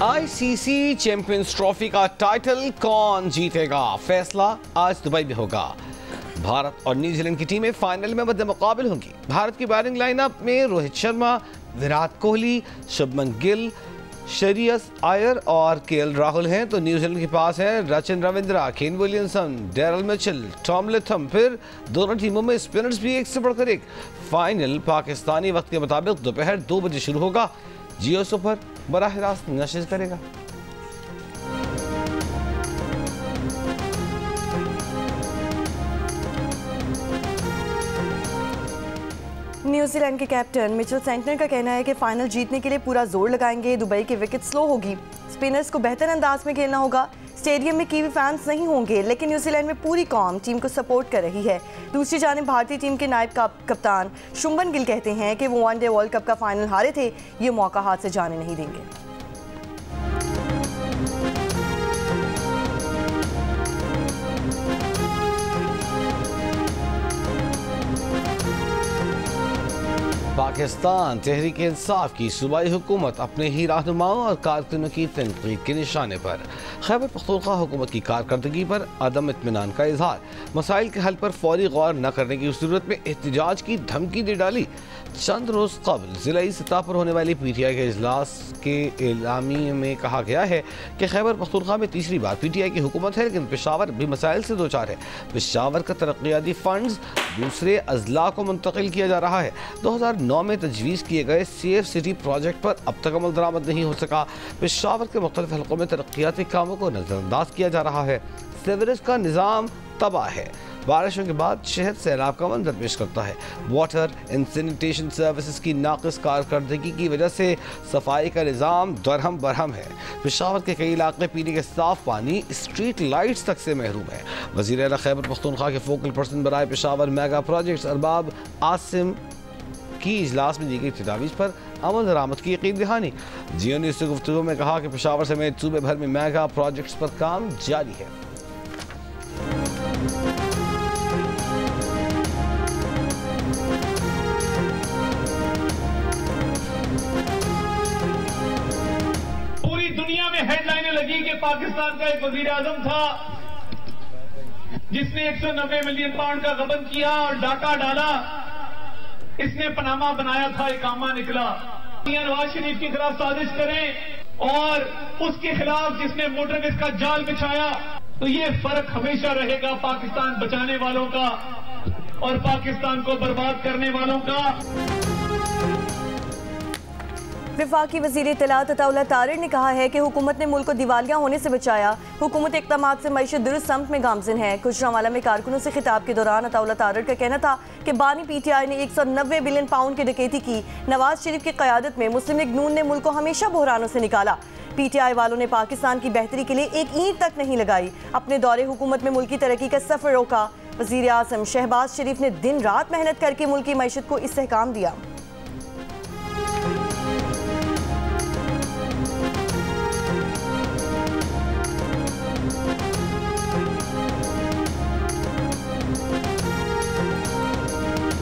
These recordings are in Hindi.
आईसीसी चैंपियंस ट्रॉफी का टाइटल कौन जीतेगा, फैसला आज दुबई में होगा। भारत और न्यूजीलैंड की टीमें फाइनल में मद्दे मुकाबिल होंगी। भारत की बैटिंग लाइनअप में रोहित शर्मा, विराट कोहली, शुभमन गिल, श्रेयस अय्यर और केएल राहुल हैं, तो न्यूजीलैंड के पास है Rachin Ravindra, Kane Williamson, Daryl Mitchell, Tom Latham. फिर दोनों टीमों में स्पिनर्स भी एक से बढ़कर एक। फाइनल पाकिस्तानी वक्त के मुताबिक दोपहर 2 बजे शुरू होगा। जियो सुपर बराह रास्त नशर करेगा। न्यूजीलैंड के कैप्टन मिचेल सेंटनर का कहना है कि फाइनल जीतने के लिए पूरा जोर लगाएंगे। दुबई की विकेट स्लो होगी, स्पिनर्स को बेहतर अंदाज में खेलना होगा। स्टेडियम में कीवी फैंस नहीं होंगे, लेकिन न्यूजीलैंड में पूरी कौम टीम को सपोर्ट कर रही है। दूसरी जानिब भारतीय टीम के नायब कप्तान शुभमन गिल कहते हैं कि वो वनडे वर्ल्ड कप का फाइनल हारे थे, ये मौका हाथ से जाने नहीं देंगे। पाकिस्तान तहरीक इंसाफ की सूबाई हुकूमत अपने ही रहनुमाओं और कारकुनों की तनकीद के निशाने पर। खैबर पख्तूनख्वा हुकूमत की कारकर्दगी पर अदम इत्मीनान का इजहार। मसाइल के हल पर फौरी गौर न करने की सूरत में एहतजाज की धमकी दे डाली। चंद रोज कबल जिलाई सतह पर होने वाली PTI के इजलास के एलामी में कहा गया है कि खैबर पख्तूनख्वा में तीसरी बार PTI की हुकूमत है, लेकिन पेशावर भी मसाइल से दो चार है। पेशावर का तरक्याती फंड्स दूसरे अजला को मुंतकिल किया जा रहा है। 2009 में तजवीज़ किए गए सेफ सिटी प्रोजेक्ट पर अब तक अमल दरामद नहीं हो सका। पेशावर के मुख्तलिफ हलकों में तरक्याती कामों को नज़रअंदाज किया जा रहा है। सीवरेज का निज़ाम तबाह है। बारिशों के बाद शहर सैलाब का मंजर पेश करता है। वाटर एंड सैनिटेशन सर्विसेज की नाक़िस कारकर्दगी की वजह से सफाई का निज़ाम दरहम बरहम है। पेशावर के कई इलाके पीने के साफ पानी, स्ट्रीट लाइट्स तक से महरूम है। वज़ीर आला खैबर पख्तूनख्वा के फोकल पर्सन बराए पेशावर मेगा प्रोजेक्ट्स अरबाब आसिम की इजलास में दी गई तजावीज़ पर अमल दरामद की यकीन दहानी। जियो न्यूज़ से गुफ्तगू में कहा कि पेशावर समेत सूबे भर में मेगा प्रोजेक्ट्स पर काम जारी है। पूरी दुनिया में हेडलाइनें लगी कि पाकिस्तान का एक वजीर आजम था जिसने 190 मिलियन पाउंड का गबन किया और डाका डाला। इसने पनामा बनाया था, इकामा निकला। नवाज शरीफ की खिलाफ साजिश करें और उसके खिलाफ जिसने मोटरवेज का जाल बिछाया, तो ये फर्क हमेशा रहेगा पाकिस्तान बचाने वालों का और पाकिस्तान को बर्बाद करने वालों का। वफाकी वज़ीर इत्तलात अताउल्लाह तारिर ने कहा है कि हुकूमत ने मुल्क को दिवालिया होने से बचाया। हुकूमत इक़दामात से मईशत दुरुस्त समत में गामज़िन है। गुजरांवाला में कारकुनों से खिताब के दौरान अताउल्लाह तारिर का कहना था कि बानी PTI ने 190 बिलियन पाउंड की डकैती की। नवाज शरीफ की क़यादत में मुस्लिम लीग नून ने मुल्क को हमेशा बहरानों से निकाला। PTI वालों ने पाकिस्तान की बेहतरी के लिए एक ईंट तक नहीं लगाई। अपने दौरे हुकूमत में मुल्क की तरक्की का सफ़र रोका। वज़ीर आज़म शहबाज शरीफ ने दिन रात मेहनत करके मुल्क की मईशत को इस्तेहकाम दिया।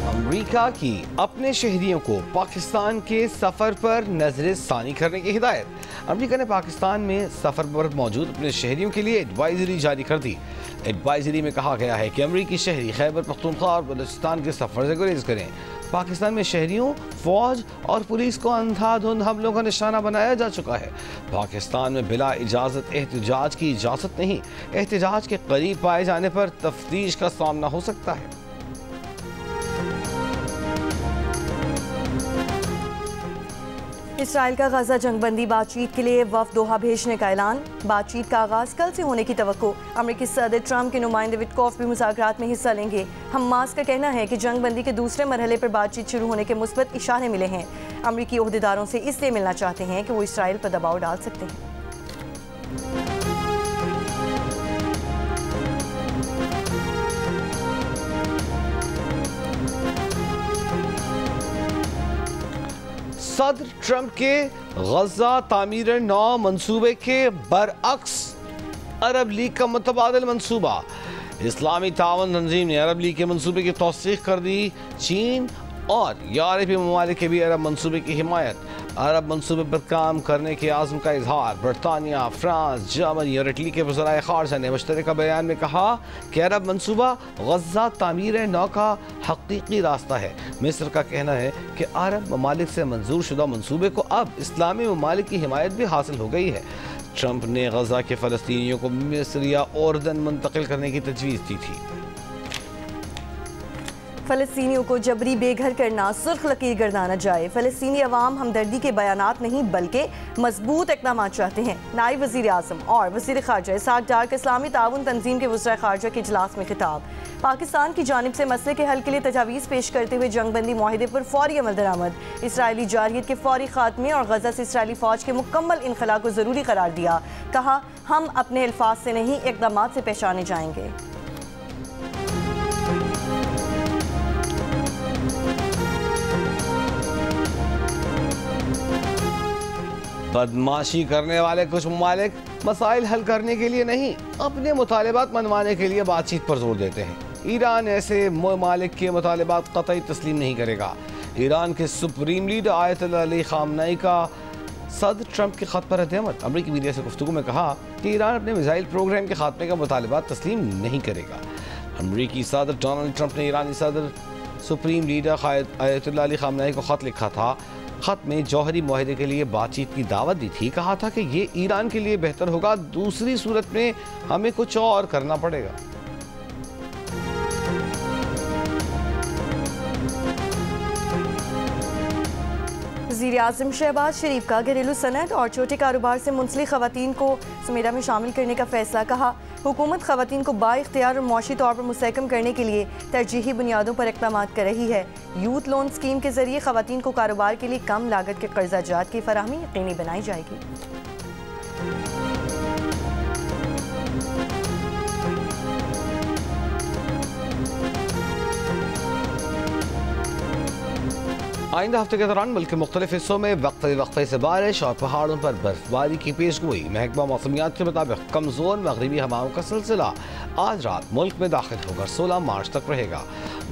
अमेरिका की अपने शहरियों को पाकिस्तान के सफ़र पर नजर सानी करने की हिदायत। अमेरिका ने पाकिस्तान में सफ़र पर मौजूद अपने शहरियों के लिए एडवाइजरी जारी कर दी। एडवाइजरी में कहा गया है कि अमेरिकी शहरी खैबर पख्तूनख्वा और बलूचिस्तान के सफ़र से गुरेज करें। पाकिस्तान में शहरियों, फौज और पुलिस को अंधाधुंध हमलों का निशाना बनाया जा चुका है। पाकिस्तान में बिला इजाज़त एहतजाज की इजाज़त नहीं। एहतजाज के करीब पाए जाने पर तफ्तीश का सामना हो सकता है। इसराइल का गजा जंगबंदी बातचीत के लिए वफ़द दोहा भेजने का ऐलान। बातचीत का आगाज़ कल से होने की तवक्को। अमेरिकी सदर ट्रंप के नुमाइंदे विटकॉफ भी मुज़ाकरात में हिस्सा लेंगे। हमास का कहना है कि जंगबंदी के दूसरे मरहले पर बातचीत शुरू होने के मुस्बत इशारे मिले हैं। अमेरिकी ओहदेदारों से इसलिए मिलना चाहते हैं कि वो इसराइल पर दबाव डाल सकते हैं। सदर ट्रंप के गजा तामीर नौ मंसूबे के बरअक्स अरब लीग का मुतबादिल मंसूबा। इस्लामी तावन तंजीम ने अरब लीग के मंसूबे की तौसीक़ कर दी। चीन और यूरोपीय ममालिक के भी अरब मंसूबे की हिमायत। अरब मनसूबे पर काम करने के आज़म का इजहार। बरतानिया, फ्रांस, जर्मनी और इटली के वज़राए ख़ारजा ने मुश्तरका बयान में कहा कि अरब मनसूबा गज़ा तामीर नौ का हकीकी रास्ता है। मिस्र का कहना है कि अरब ममालिक से मंजूर शुदा मनसूबे को अब इस्लामी ममालिक की हिमायत भी हासिल हो गई है। ट्रंप ने गज़ा के फ़लस्तीनियों को मिस्र या उर्दन मुंतकिल करने की तजवीज़ दी थी। फ़लस्तीनियों को जबरी बेघर करना सुर्ख लकीर गर्दाना जाए। फ़लस्तीनी अवाम हमदर्दी के बयानात नहीं बल्कि मजबूत इक़दाम चाहते हैं। नायब वज़ीर आज़म और वज़ीर ख़ारजा इसहाक़ डार का इस्लामी ताउन तंजीम के वज़राए ख़ारजा के इजलास में खिताब। पाकिस्तान की जानिब से मसले के हल के लिए तजावीज़ पेश करते हुए जंगबंदी मुआहिदे पर फौरी अमल दरामद, इसराइली जारहियत के फौरी खात्मे और गज़ा से इसराइली फ़ौज के मुकम्मल इनखला को ज़रूरी करार दिया। कहा, हम अपने अल्फाज से नहीं इक़दामात से पहचाने जाएंगे। बदमाशी करने वाले कुछ ममालिक मसाइल हल करने के लिए नहीं, अपने मुतालिबात मनवाने के लिए बातचीत पर जोर देते हैं। ईरान ऐसे ममालिक के मुतालिबात कतई तस्लीम नहीं करेगा। ईरान के सुप्रीम लीडर आयतुल्लाह अली ख़ामनेई का सदर ट्रंप के ख़त पर रद्द-ए-अमल। अमरीकी मीडिया से गुफ्तगू में कहा कि ईरान अपने मिसाइल प्रोग्राम के खात्मे का मुतालिबात तस्लीम नहीं करेगा। अमरीकी सदर डोनाल्ड ट्रंप ने ईरानी सदर सुप्रीम लीडर आयतुल्लाह अली ख़ामनेई को ख़त लिखा था। ख़त में जौहरी मुआहिदे के लिए बातचीत की दावत दी थी। कहा था कि ये ईरान के लिए बेहतर होगा, दूसरी सूरत में हमें कुछ और करना पड़ेगा। वज़ीर आज़म शहबाज शरीफ का घरेलू सनत और छोटे कारोबार से मुंसलिक ख़वातीन को समेरा में शामिल करने का फैसला। कहा, हुकूमत ख़वातीन को बाइख्तियार और मुआशी तौर पर मुस्तहकम करने के लिए तरजीही बुनियादों पर इक़दाम कर रही है। यूथ लोन स्कीम के ज़रिए ख़वातीन को कारोबार के लिए कम लागत के कर्जा जात की फराहमी यकीनी बनाई जाएगी। आइंदा हफ्ते के दौरान मुल्क के मुख्तलिफ हिस्सों में वक्फे वक्फे से बारिश और पहाड़ों पर बर्फबारी की पेशगोई। महकमा मौसमियात के मुताबिक कमज़ोर मगरबी हवाओं का सिलसिला आज रात मुल्क में दाखिल होकर 16 मार्च तक रहेगा।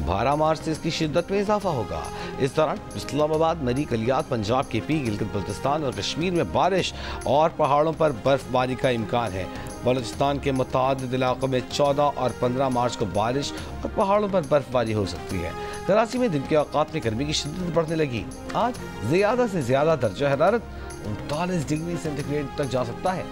12 मार्च से इसकी शिद्दत में इजाफा होगा। इस दौरान इस्लामाबाद, मरी, कलियात, पंजाब के पी, गिलगित बल्तिस्तान और कश्मीर में बारिश और पहाड़ों पर बर्फबारी का इम्कान है। बलूचिस्तान के मुतअद्दिद इलाकों में 14 और 15 मार्च को बारिश और पहाड़ों पर बर्फबारी हो सकती है। कराची में दिन के औकात में गर्मी की शिद्दत बढ़ने लगी। आज ज़्यादा से ज़्यादा दर्जा हरारत 39 डिग्री सेंटीग्रेड तक जा सकता है।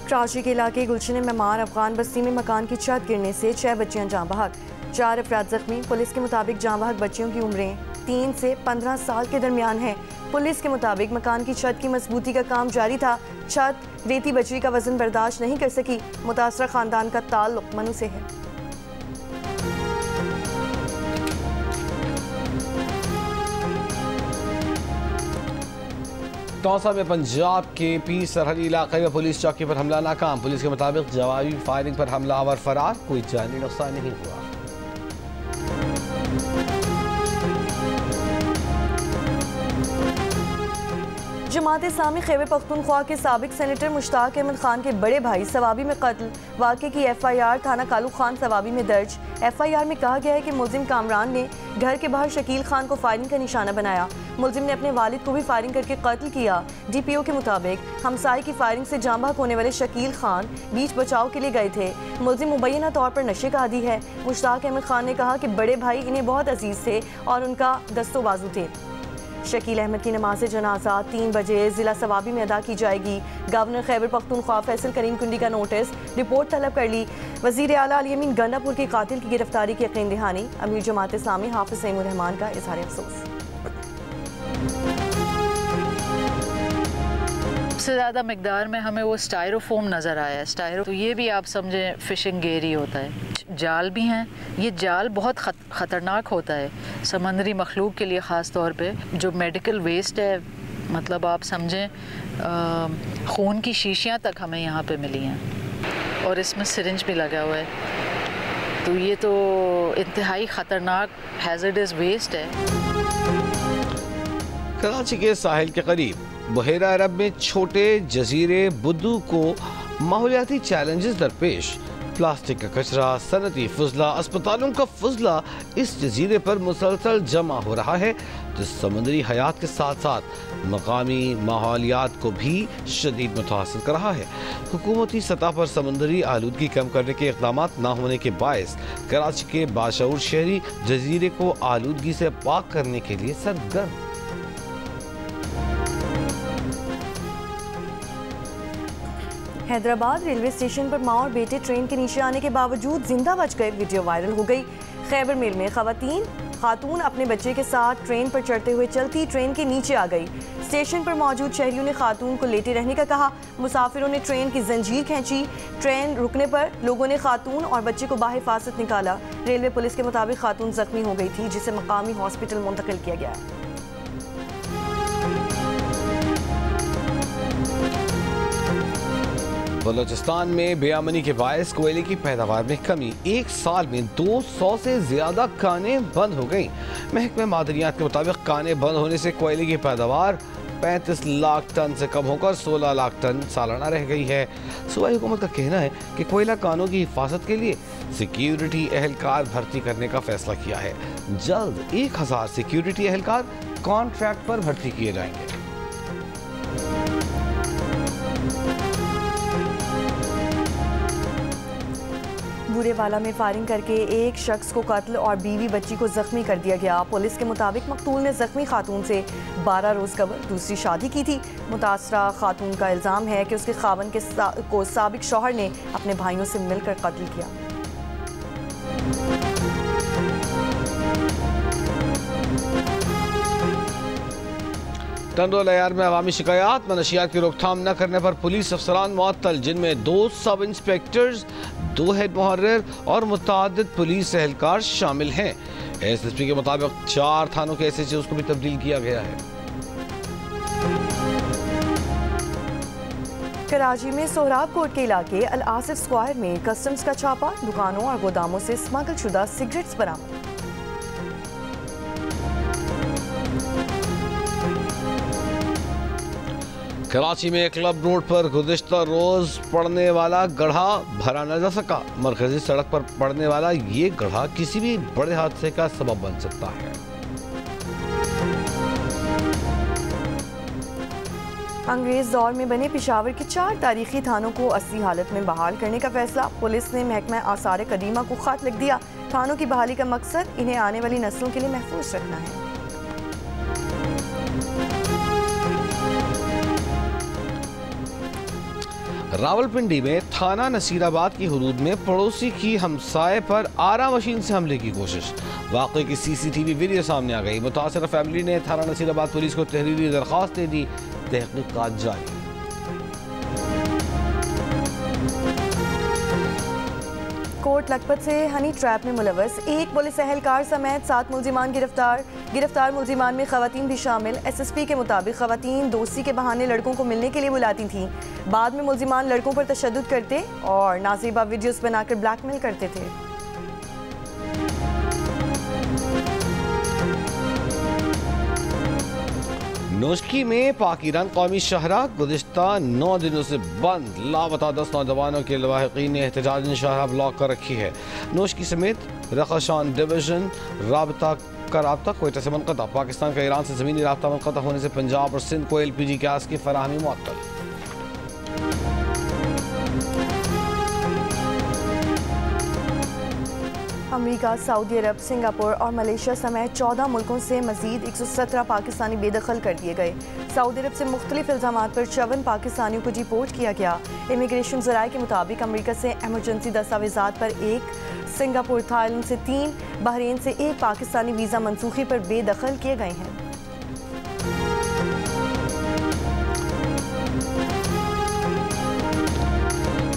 कराची के इलाके गुलशन मेहमान अफगान बस्ती में मकान की छत गिरने से 6 बच्चियां जाँ बहक, 4 अफराद जख्मी। पुलिस के मुताबिक जाँ बहक बच्चियों की उम्रें 3 से 15 साल के दरमियान है। पुलिस के मुताबिक मकान की छत की मजबूती का काम जारी था। छत रेती बजरी का वजन बर्दाश्त नहीं कर सकी। मुतासरा खानदान का ताल्लुक मनु से है। टॉसा में पंजाब के पी सरहदी इलाके में पुलिस चौकी पर हमला नाकाम। पुलिस के मुताबिक जवाबी फायरिंग पर हमलावर फरार, कोई जानी नुकसान नहीं हुआ। जमात इस्लामी खैबर पख्तूनख्वा के साबिक सेनेटर मुश्ताक अहमद खान के बड़े भाई सवाबी में कत्ल वाक़े की FIR थाना कालू खान सवाबी में दर्ज। FIR में कहा गया है कि मुलजिम कामरान ने घर के बाहर शकील खान को फायरिंग का निशाना बनाया। मुलजिम ने अपने वालिद को भी फायरिंग करके कत्ल किया। DPO के मुताबिक हमसाई की फायरिंग से जाँ बहक होने वाले शकील खान बीच बचाव के लिए गए थे। मुलजिम मुबैना तौर पर नशे का आदी है। मुश्ताक अहमद खान ने कहा कि बड़े भाई इन्हें बहुत अजीज थे और उनका दस्तो बाजू थे। शकील अहमद की नमाज जनाजा 3 बजे ज़िला सवाबी में अदा की जाएगी। गवर्नर खैबर पख्तूनख्वा फैसल करीम कुंडी का नोटिस, रिपोर्ट तलब कर ली। वज़ीर आला अली अमीन गंडापुर के कातिल की गिरफ्तारी की यकीन दहानी। अमीर जमात इस्लामी हाफिज़ सईमुर रहमान का इज़हार अफसोस। सबसे ज़्यादा मिकदार में हमें वो स्टायरोफोम नज़र आया। स्टायरो तो ये भी आप समझें फिशिंग गेर ही होता है। जाल भी हैं। ये जाल बहुत ख़तरनाक होता है समंदरी मखलूक के लिए, ख़ास तौर पे जो मेडिकल वेस्ट है, मतलब आप समझें खून की शीशियाँ तक हमें यहाँ पे मिली हैं और इसमें सिरिंज भी लगा हुआ है। तो ये तो इंतहाई ख़तरनाक हैज़र्डस वेस्ट है। कराची के साहिल के करीब बहेरा अरब में छोटे जजीरे बुद्दू को माहौलियाती चैलेंजेस दरपेश, प्लास्टिक का कचरा, सनती फजला, अस्पतालों का फजला इस जजीरे पर मुसलसल जमा हो रहा है, जो समुद्री हयात के साथ साथ मकामी माहौलियात को भी शदीद मुतासर कर रहा है। हुकूमती सतह पर समुद्री आलूदगी कम करने के इक़दाम न होने के बायस कराची के बाशऊर शहरी जजीरे को आलूदगी से पाक करने के लिए सरगर्म। हैदराबाद रेलवे स्टेशन पर माँ और बेटे ट्रेन के नीचे आने के बावजूद जिंदा बच गए, वीडियो वायरल हो गई। खैबर मेल में खातून अपने बच्चे के साथ ट्रेन पर चढ़ते हुए चलती ट्रेन के नीचे आ गई। स्टेशन पर मौजूद शहरियों ने खातून को लेटे रहने का कहा। मुसाफिरों ने ट्रेन की जंजीर खींची। ट्रेन रुकने पर लोगों ने खातून और बच्चे को बाहिफाजत निकाला। रेलवे पुलिस के मुताबिक खातून जख्मी हो गई थी, जिसे मकामी हॉस्पिटल मुंतकिल किया गया है। बलोचिस्तान में बेअमनी के बायस कोयले की पैदावार में कमी, एक साल में 200 से ज्यादा कानें बंद हो गई। महकमे मादनियात के मुताबिक कानें बंद होने से कोयले की पैदावार 35 लाख टन से कम होकर 16 लाख टन सालाना रह गई है। सूबाई हुकूमत का कहना है कि कोयला कानों की हिफाजत के लिए सिक्योरिटी एहलकार भर्ती करने का फैसला किया है। जल्द 1000 सिक्योरिटी एहलकार कॉन्ट्रैक्ट पर भर्ती किए जाएंगे। बूरेवाला में फायरिंग करके एक शख्स को कत्ल और बीवी बच्ची को जख्मी कर दिया गया। पुलिस के मुताबिक मकतूल ने जख्मी खातून से 12 रोज कबल दूसरी शादी की थी। मुतासरा खातून का इल्ज़ाम है कि उसके खावन को साबिक शौहर ने अपने भाइयों से मिलकर कत्ल किया। टंडोल अयार में अवामी शिकायत, मनशियात की रोकथाम न करने पर पुलिस अफसरान मुअत्तल, जिनमें 2 सब इंस्पेक्टर्स, 2 हेड मुहर्रिर और मुतादिद पुलिस एहलकार शामिल हैं। एसएसपी के मुताबिक 4 थानों के एसएचओ को भी तब्दील किया गया है। कराची में सोहराब कोट के इलाके अल आसिफ स्क्वायर में कस्टम्स का छापा, दुकानों और गोदामों से स्मगल शुदा सिगरेट्स बरामद। कराची में क्लब रोड पर गुज़िश्ता रोज पड़ने वाला गड्ढा भरा न जा सका। मरकजी सड़क पर पड़ने वाला ये गड्ढा किसी भी बड़े हादसे का सबब बन सकता है। अंग्रेज दौर में बने पिशावर के 4 तारीखी थानों को असली हालत में बहाल करने का फैसला। पुलिस ने महकमा आसार कदीमा को खत लिख दिया। थानों की बहाली का मकसद इन्हें आने वाली नस्लों के लिए महफूज रखना है। रावलपिंडी में थाना नसीराबाद की हुदूद में पड़ोसी की हमसाये पर आरा मशीन से हमले की कोशिश। वाक़े की सीसीटीवी वीडियो सामने आ गई। मुतासरा फैमिली ने थाना नसीराबाद पुलिस को तहरीरी दरख्वास्त दे दी। तहकीकात जारी। कोट लखपत से हनी ट्रैप में मुलव्वस एक पुलिस एहलकार समेत 7 मुल्जिमान गिरफ्तार। गिरफ्तार मुल्जिमान में खवातीन भी शामिल। एसएसपी के मुताबिक खवातीन दोस्ती के बहाने लड़कों को मिलने के लिए बुलाती थीं। बाद में मुल्जिमान लड़कों पर तशद्दुद करते और नाज़ेबा वीडियोस बनाकर ब्लैकमेल करते थे। नोशकी में पाकिरान कौमी शाहरा गुज़िश्ता 9 दिनों से बंद। लापता 10 नौजवानों के लवाहिकीन ने एहतजाजी शाहरा ब्लॉक कर रखी है। नोशकी समेत रखाशान डिवीजन राबता का राब्ता कोयटा से मुनक़ता। पाकिस्तान का ईरान से ज़मीनी राब्ता मुनक़ता होने से पंजाब और सिंध को LPG गैस की फराहमी मुअत्तल। अमेरिका, सऊदी अरब, सिंगापुर और मलेशिया समेत 14 मुल्कों से मजीद 117 पाकिस्तानी बेदखल कर दिए गए। सऊदी अरब से मुख्तलिफ इल्ज़ामात पर 54 पाकिस्तानियों को डिपोर्ट किया गया। इमिग्रेशन ज़राए के मुताबिक अमेरिका से एमरजेंसी दस्तावेज़ात पर 1, सिंगापुर थाईलैंड से 3, बहरीन से 1 पाकिस्तानी वीज़ा मनसूखी पर बेदखल किए गए हैं।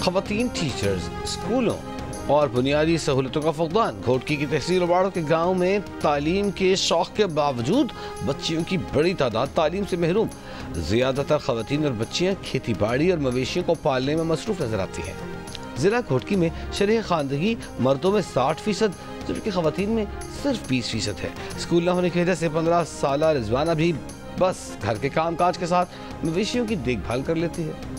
ख़वातीन टीचर्स, स्कूलों और बुनियादी सहूलतों का फुकदान। घोटकी की तहसील उबाड़ो के गांव में तालीम के शौक़ के बावजूद बच्चियों की बड़ी तादाद तालीम से महरूम। ज़्यादातर ख़वातीन और बच्चियाँ खेती बाड़ी और मवेशियों को पालने में मसरूफ़ नजर आती हैं। ज़िला घोटकी में शरह ख़ानदगी मर्दों में 60%, जबकि ख़वातीन में सिर्फ 20% है। स्कूल न होने की वजह से 15 साला रिजवाना भी बस घर के काम काज के साथ मवेशियों की देखभाल कर लेती है।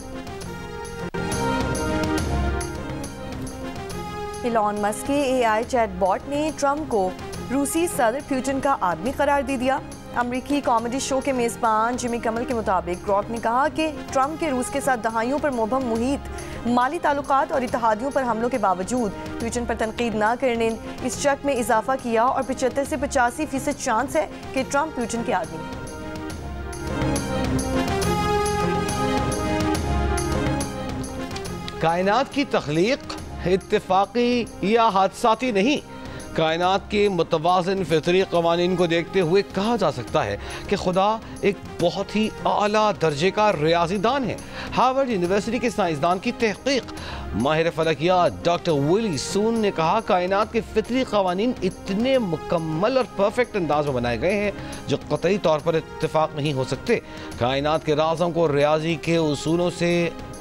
एलॉन मस्क के AI चैटबॉट ने ट्रंप को रूसी सदर पुतिन का आदमी करार दे दिया। अमेरिकी कॉमेडी शो के मेज़बान जिमी किमेल के मुताबिक रॉक ने कहा कि ट्रंप के रूस के साथ दहाइयों पर मुबहम मुहित माली ताल्लुकात और इत्तेहादियों पर हमलों के बावजूद पुतिन पर तनकीद न करने इस शक में इजाफा किया और 75 से 85% चांस है कि ट्रंप पुतिन के आदमी। कायनात की तख्लीक इत्तेफाकी या हादसाती नहीं, कायनात के मुतवाज़िन फितरी क़वानीन को देखते हुए कहा जा सकता है कि खुदा एक बहुत ही आला दर्जे का रियाज़ीदान है। हार्वर्ड यूनिवर्सिटी के साइंसदान की तहकीक माहिर फलकियात डॉक्टर विली सून ने कहा, कायनात के फितरी क़वानीन इतने मुकम्मल और परफेक्ट अंदाज में बनाए गए हैं जो क़तई तौर पर इत्तेफाक नहीं हो सकते। कायनात के राज़ों को रियाजी के उसूलों से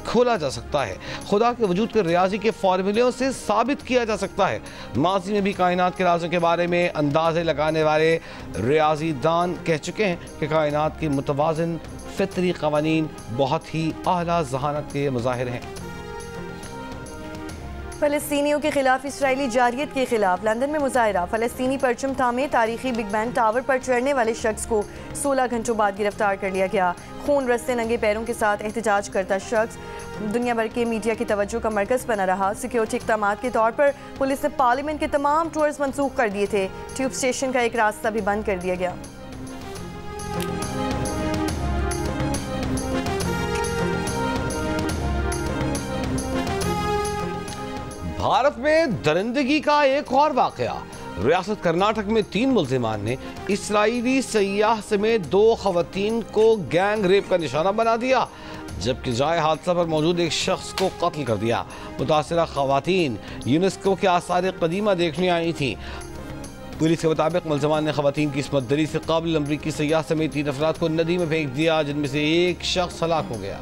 खोला जा सकता है, खुदा के वजूद के रियाजी के फार्मूलों से साबित किया जा सकता है। माजी में भी कायनात के राज़ों के बारे में अंदाज़े लगाने वाले रियाजीदान कह चुके हैं कि कायनात के मुतवाज़िन फितरी क़वानीन बहुत ही आला ज़हानत के मुज़ाहिर हैं। फ़लस्तीनियों के खिलाफ इसराइली जारियत के खिलाफ लंदन में मुजाहरा। फ़लस्तीनी परचम थामे तारीखी बिग बैन टावर पर चढ़ने वाले शख्स को 16 घंटों बाद गिरफ्तार कर लिया गया। खून रस्ते नंगे पैरों के साथ एहतजाज करता शख्स दुनिया भर के मीडिया की तवज्जो का मरकज़ बना रहा। सिक्योरिटी इक़दामात के तौर पर पुलिस ने पार्लियामेंट के तमाम टूर्स मनसूख कर दिए थे। ट्यूब स्टेशन का एक रास्ता भी बंद कर दिया गया। भारत में दरिंदगी का एक और वाक़या। रियासत कर्नाटक में 3 मुल्ज़िमान ने इसराइली सयाह समेत 2 ख़वातीन को गैंग रेप का निशाना बना दिया, जबकि जाए हादसा पर मौजूद एक शख्स को कत्ल कर दिया। मुतासिरा ख़वातीन यूनेस्को के आसार क़दीमा देखने आई थीं। पुलिस के मुताबिक मुल्ज़िमान ने ख़वातीन की इसमत दरी से काबिल अमरीकी सयाह समेत 3 अफराद को नदी में फेंक दिया, जिनमें से एक शख्स हलाक हो गया।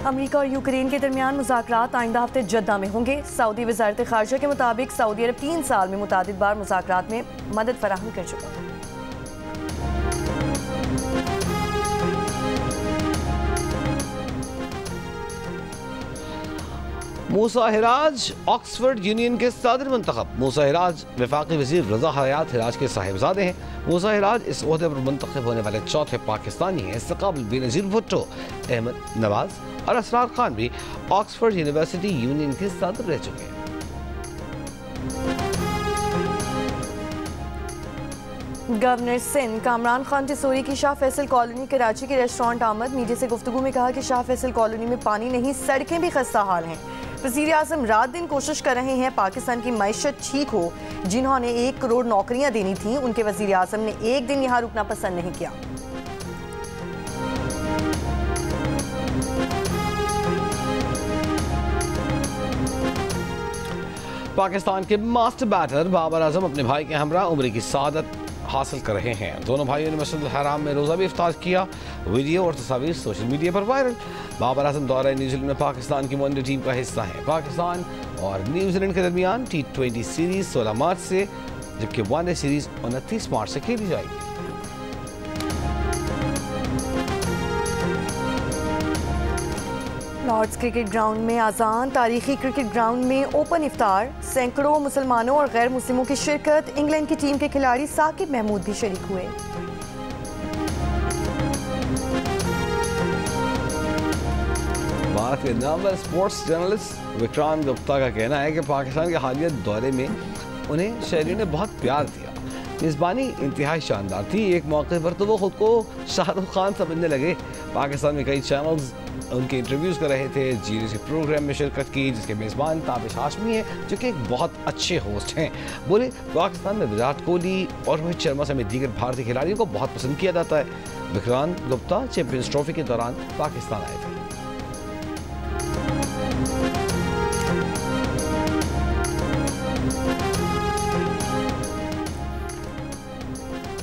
अमेरिका और यूक्रेन के दरमियान मुज़ाकरात आइंदा हफ्ते जद्दा में होंगे। सऊदी वज़ारत ख़ारजा के मुताबिक सऊदी अरब 3 साल में मुतादिद बार मुज़ाकरात में मदद फराहम कर चुका है। मूसा हिराज ऑक्सफोर्ड यूनियन के सदर मुंतखब। मूसा हिराज वफाकी वज़ीर रज़ा हयात हिराज के साहिबजादे हैं। मूसा हिराज इस ओहदे पर मुंतखब होने वाले चौथे पाकिस्तानी हैं। इससे कबल बेनज़ीर भुट्टो, अहमद नवाज और असरार खान भी ऑक्सफोर्ड यूनिवर्सिटी यूनियन के सदर रह चुके हैं। गवर्नर सिंध कामरान खान टिसोरी की शाह फैसल कॉलोनी कराची के रेस्टोरेंट आमद। मीडिया से गुफ्तगू में कहा कि शाह फैसल कॉलोनी में पानी नहीं, सड़कें भी खस्ता हाल हैं। वज़ीर आज़म रात दिन कोशिश कर रहे हैं पाकिस्तान की मईशत ठीक हो। जिन्होंने 1 करोड़ नौकरियां देनी थी, उनके वज़ीर आज़म ने एक दिन यहाँ रुकना पसंद नहीं किया। पाकिस्तान के मास्टर बैटर बाबर आजम अपने भाई के हमरा उम्र की सआदत हासिल कर रहे हैं। दोनों भाइयों ने मस्जिद हराम में रोज़ा भी इफ्तार किया। वीडियो और तस्वीर सोशल मीडिया पर वायरल। बाबर आजम दौरा न्यूजीलैंड में पाकिस्तान की वनडे टीम का हिस्सा है। पाकिस्तान और न्यूजीलैंड के दरमियान T20 सीरीज 16 मार्च से, जबकि वनडे सीरीज 29 मार्च से खेली जाएगी। लॉर्ड्स क्रिकेट ग्राउंड में आज़ान। तारीखी क्रिकेट ग्राउंड में ओपन इफ्तार। सैकड़ों मुसलमानों और गैर मुस्लिमों की शिरकत। इंग्लैंड की टीम के खिलाड़ी साकिब महमूद भी शरीक हुए। भारत के नामवर स्पोर्ट्स जर्नलिस्ट विक्रांत गुप्ता का कहना है कि पाकिस्तान के हालिया दौरे में उन्हें शहरियों ने बहुत प्यार दिया। मेज़बानी इंतहाई शानदार थी। एक मौके पर तो वो खुद को शाहरुख खान समझने लगे। पाकिस्तान में कई चैनल्स उनके इंटरव्यूज़ कर रहे थे। जीनियस के प्रोग्राम में शिरकत की, जिसके मेज़बान ताबिश हाशमी हैं, जो कि एक बहुत अच्छे होस्ट हैं। बोले पाकिस्तान में विराट कोहली और रोहित शर्मा समेत दीगर भारतीय खिलाड़ियों को बहुत पसंद किया जाता है। विक्रांत गुप्ता चैंपियंस ट्रॉफी के दौरान पाकिस्तान आए थे।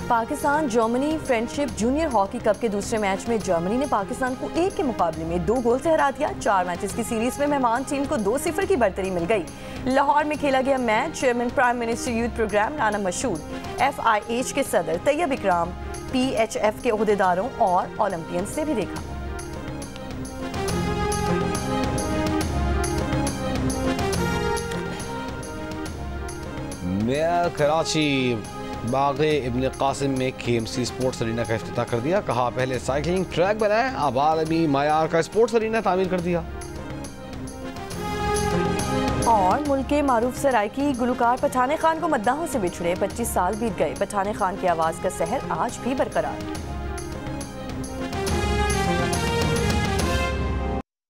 Pakistan Germany friendship junior hockey cup के दूसरे मैच में जर्मनी ने पाकिस्तान को 1 के मुकाबले में 2 गोल से हरा दिया। 4 मैचेस की सीरीज में मेहमान टीम को 2-0 की बढ़तरी मिल गई। लाहौर में खेला गया match chairman prime minister youth programme Rana Mashhood, FIH के सदर तैयब इकराम, PHF के ओहदेदारों और ओलंपियंस ने भी देखा। नया कराची बाग़े इब्न कासिम में KMC स्पोर्ट्स अरीना का इफ्तिताह कर दिया। कहा पहले साइकिलिंग ट्रैक बनाए, अब आलमी मायार का स्पोर्ट्स अरीना तामीर कर दिया। और मुल्क के मारूफ सराइकी गुलकार पठान खान को मद्दाहों से बिछड़े 25 साल बीत गए। पठान खान की आवाज़ का सहर आज भी बरकरार।